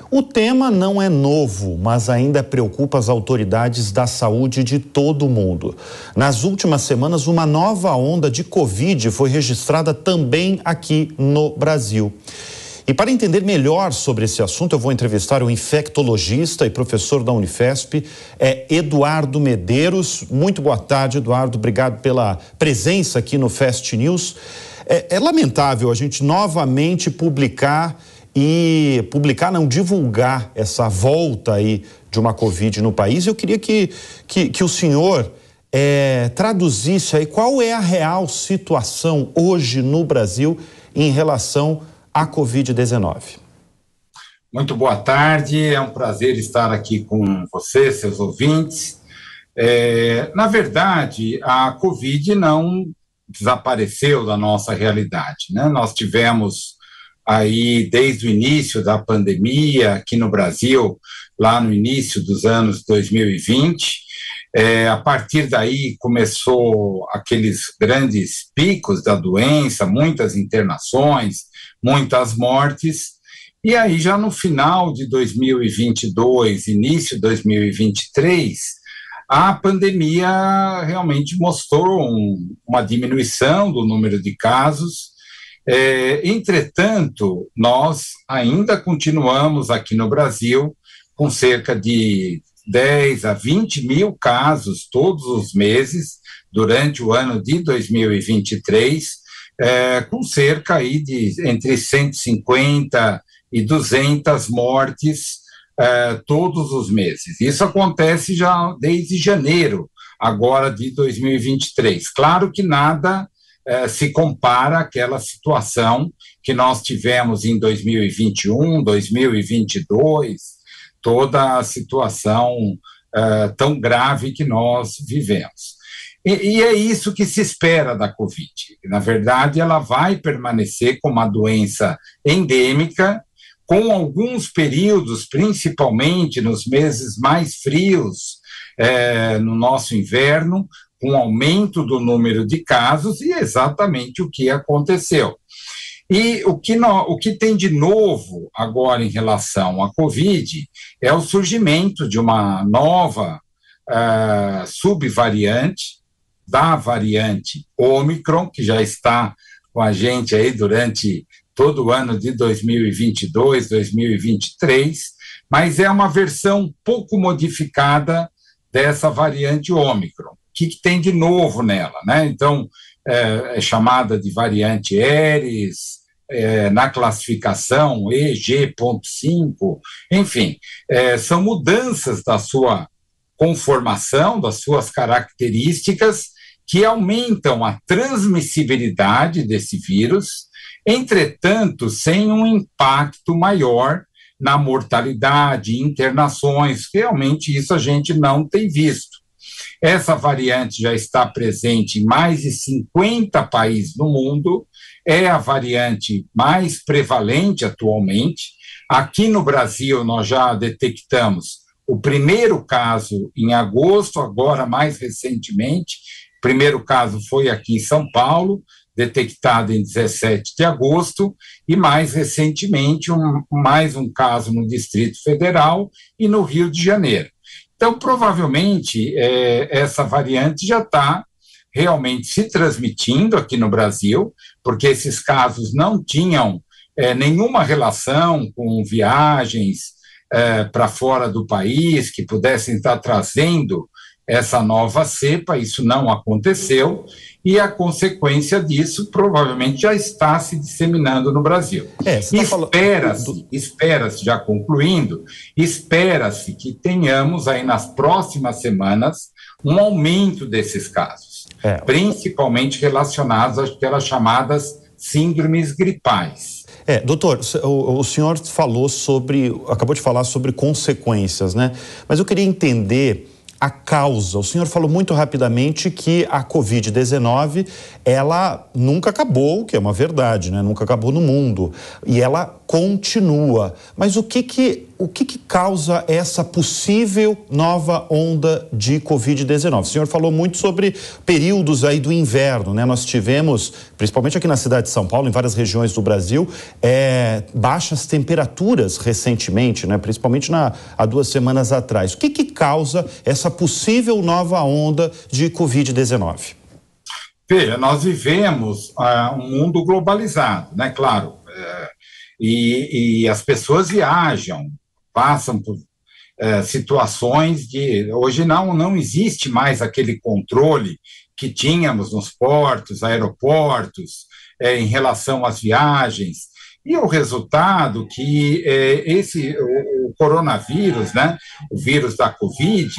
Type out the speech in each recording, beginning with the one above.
O tema não é novo, mas ainda preocupa as autoridades da saúde de todo o mundo. Nas últimas semanas, uma nova onda de Covid foi registrada também aqui no Brasil. E para entender melhor sobre esse assunto, eu vou entrevistar o infectologista e professor da Unifesp, Eduardo Medeiros. Muito boa tarde, Eduardo. Obrigado pela presença aqui no Fast News. É lamentável a gente novamente divulgar essa volta aí de uma Covid no país. Eu queria que o senhor traduzisse aí qual é a real situação hoje no Brasil em relação à Covid-19. Muito boa tarde, é um prazer estar aqui com você, seus ouvintes. Na verdade, a Covid não desapareceu da nossa realidade, né? Nós tivemos aí, desde o início da pandemia, aqui no Brasil, lá no início dos anos 2020, a partir daí começou aqueles grandes picos da doença, muitas internações, muitas mortes, e aí já no final de 2022, início de 2023, a pandemia realmente mostrou uma diminuição do número de casos. Entretanto, nós ainda continuamos aqui no Brasil com cerca de 10 a 20 mil casos todos os meses durante o ano de 2023, com cerca aí de entre 150 e 200 mortes todos os meses. Isso acontece já desde janeiro, agora de 2023. Claro que nada se compara àquela situação que nós tivemos em 2021, 2022, toda a situação tão grave que nós vivemos. E é isso que se espera da Covid. Na verdade, ela vai permanecer como uma doença endêmica, com alguns períodos, principalmente nos meses mais frios, no nosso inverno, com aumento do número de casos, e exatamente o que aconteceu. E o que tem de novo agora em relação à Covid é o surgimento de uma nova subvariante da variante Ômicron, que já está com a gente aí durante todo o ano de 2022, 2023, mas é uma versão pouco modificada dessa variante Ômicron. O que tem de novo nela, né? Então, é chamada de variante Aedes, na classificação EG.5, enfim, são mudanças da sua conformação, das suas características, que aumentam a transmissibilidade desse vírus, entretanto, sem um impacto maior na mortalidade, internações. Realmente isso a gente não tem visto. Essa variante já está presente em mais de 50 países no mundo, é a variante mais prevalente atualmente. Aqui no Brasil nós já detectamos o primeiro caso em agosto, agora mais recentemente, o primeiro caso foi aqui em São Paulo, detectado em 17 de agosto, e mais recentemente mais um caso no Distrito Federal e no Rio de Janeiro. Então, provavelmente, essa variante já está realmente se transmitindo aqui no Brasil, porque esses casos não tinham nenhuma relação com viagens para fora do país, que pudessem estar trazendo essa nova cepa. Isso não aconteceu, e a consequência disso provavelmente já está se disseminando no Brasil. Espera-se, já concluindo, espera-se que tenhamos aí nas próximas semanas um aumento desses casos, principalmente relacionados àquelas chamadas síndromes gripais. Doutor, o senhor acabou de falar sobre consequências, né? Mas eu queria entender a causa. O senhor falou muito rapidamente que a Covid-19, ela nunca acabou, que é uma verdade, né? Nunca acabou no mundo. E ela continua. Mas o que causa essa possível nova onda de Covid-19? O senhor falou muito sobre períodos aí do inverno, né? Nós tivemos, principalmente aqui na cidade de São Paulo, em várias regiões do Brasil, baixas temperaturas recentemente, né? Principalmente há 2 semanas atrás. O que causa essa possível nova onda de Covid-19? Veja, nós vivemos um mundo globalizado, né? Claro, e as pessoas viajam, passam por situações de... Hoje não existe mais aquele controle que tínhamos nos portos, aeroportos, em relação às viagens. E o resultado que o coronavírus, né? O vírus da Covid,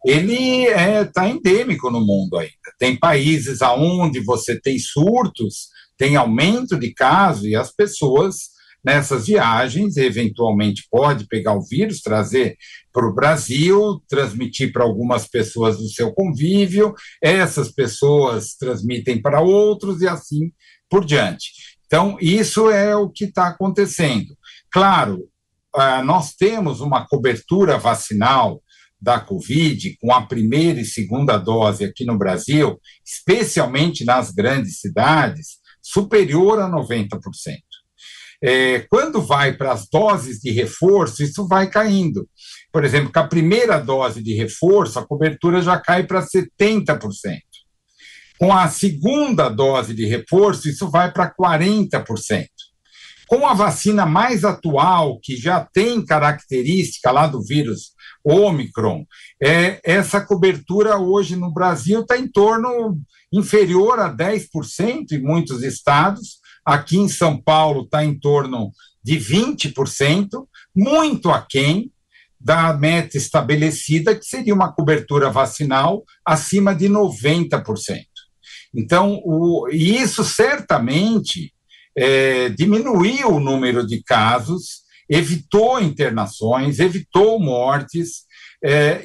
ele está endêmico no mundo ainda. Tem países onde você tem surtos, tem aumento de casos, e as pessoas nessas viagens eventualmente pode pegar o vírus, trazer para o Brasil, transmitir para algumas pessoas do seu convívio, essas pessoas transmitem para outros e assim por diante. Então, isso é o que está acontecendo. Claro, nós temos uma cobertura vacinal da Covid, com a primeira e segunda dose aqui no Brasil, especialmente nas grandes cidades, superior a 90%. Quando vai para as doses de reforço, isso vai caindo. Por exemplo, com a primeira dose de reforço, a cobertura já cai para 70%. Com a segunda dose de reforço, isso vai para 40%. Com a vacina mais atual, que já tem característica lá do vírus Ômicron, essa cobertura hoje no Brasil está em torno inferior a 10% em muitos estados. Aqui em São Paulo está em torno de 20%, muito aquém da meta estabelecida, que seria uma cobertura vacinal acima de 90%. Então, isso certamente diminuiu o número de casos, evitou internações, evitou mortes,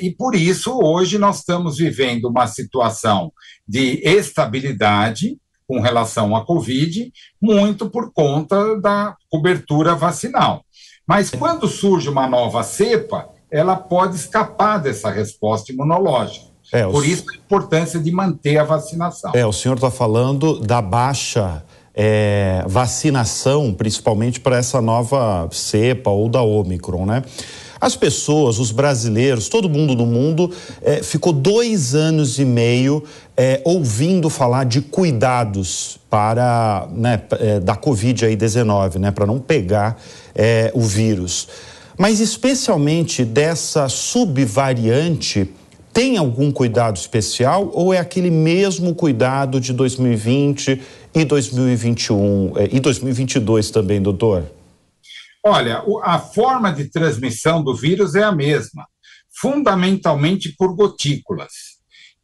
e por isso hoje nós estamos vivendo uma situação de estabilidade com relação à Covid, muito por conta da cobertura vacinal. Mas quando surge uma nova cepa, ela pode escapar dessa resposta imunológica. Por isso a importância de manter a vacinação. O senhor está falando da baixa vacinação, principalmente para essa nova cepa ou da Ômicron, né? As pessoas, os brasileiros, todo mundo no mundo ficou 2 anos e meio ouvindo falar de cuidados para, da Covid-19, né, para não pegar o vírus. Mas especialmente dessa subvariante, tem algum cuidado especial ou é aquele mesmo cuidado de 2020 e 2021 e 2022 também, doutor? Olha, a forma de transmissão do vírus é a mesma, fundamentalmente por gotículas.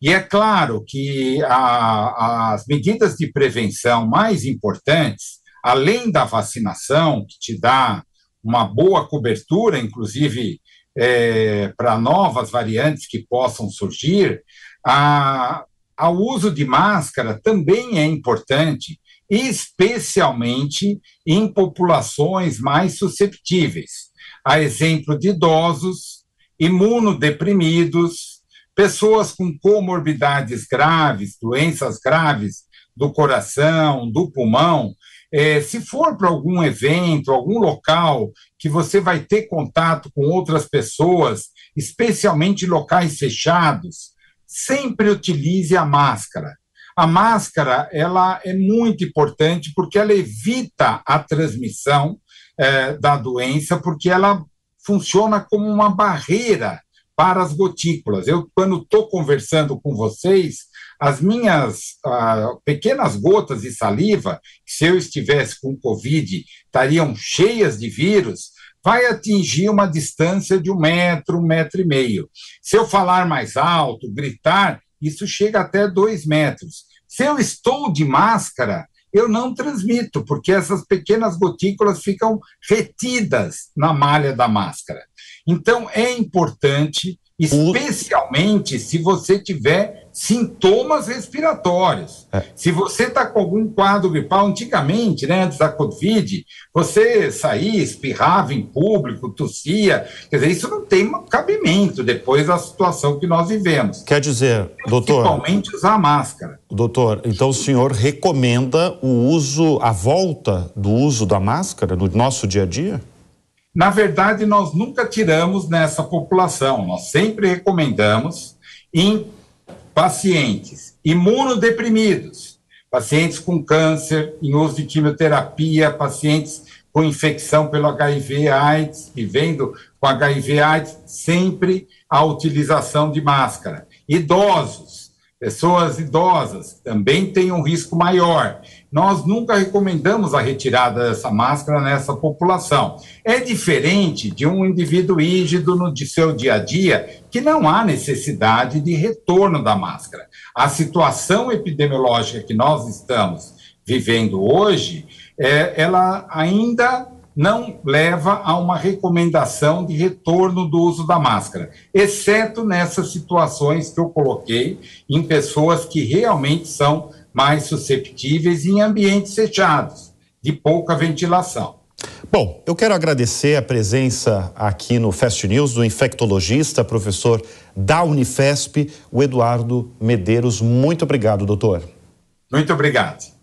E é claro que as medidas de prevenção mais importantes, além da vacinação, que te dá uma boa cobertura, inclusive para novas variantes que possam surgir, o uso de máscara também é importante, especialmente em populações mais susceptíveis. A exemplo de idosos, imunodeprimidos, pessoas com comorbidades graves, doenças graves do coração, do pulmão. Se for para algum evento, algum local que você vai ter contato com outras pessoas, especialmente locais fechados, sempre utilize a máscara. A máscara, ela é muito importante porque ela evita a transmissão da doença, porque ela funciona como uma barreira para as gotículas. Quando estou conversando com vocês, as minhas pequenas gotas de saliva, que se eu estivesse com Covid, estariam cheias de vírus, vai atingir uma distância de 1 metro, 1,5 metros. Se eu falar mais alto, gritar, isso chega até 2 metros. Se eu estou de máscara, eu não transmito, porque essas pequenas gotículas ficam retidas na malha da máscara. Então, é importante, especialmente se você tiver sintomas respiratórios. Se você está com algum quadro gripal, antigamente, né, antes da Covid, você saía, espirrava em público, tossia, quer dizer, isso não tem cabimento depois da situação que nós vivemos. Quer dizer, doutor... Principalmente usar máscara. Doutor, então o senhor recomenda a volta do uso da máscara no nosso dia a dia? Na verdade, nós nunca tiramos nessa população, nós sempre recomendamos em pacientes imunodeprimidos, pacientes com câncer, em uso de quimioterapia, pacientes com infecção pelo HIV/AIDS, vivendo com HIV/AIDS, sempre a utilização de máscara. Idosos, pessoas idosas, também têm um risco maior. Nós nunca recomendamos a retirada dessa máscara nessa população. É diferente de um indivíduo rígido de seu dia a dia, que não há necessidade de retorno da máscara. A situação epidemiológica que nós estamos vivendo hoje, ela ainda não leva a uma recomendação de retorno do uso da máscara, exceto nessas situações que eu coloquei em pessoas que realmente são mais susceptíveis em ambientes fechados, de pouca ventilação. Bom, eu quero agradecer a presença aqui no Fast News do infectologista, professor da Unifesp, o Eduardo Medeiros. Muito obrigado, doutor. Muito obrigado.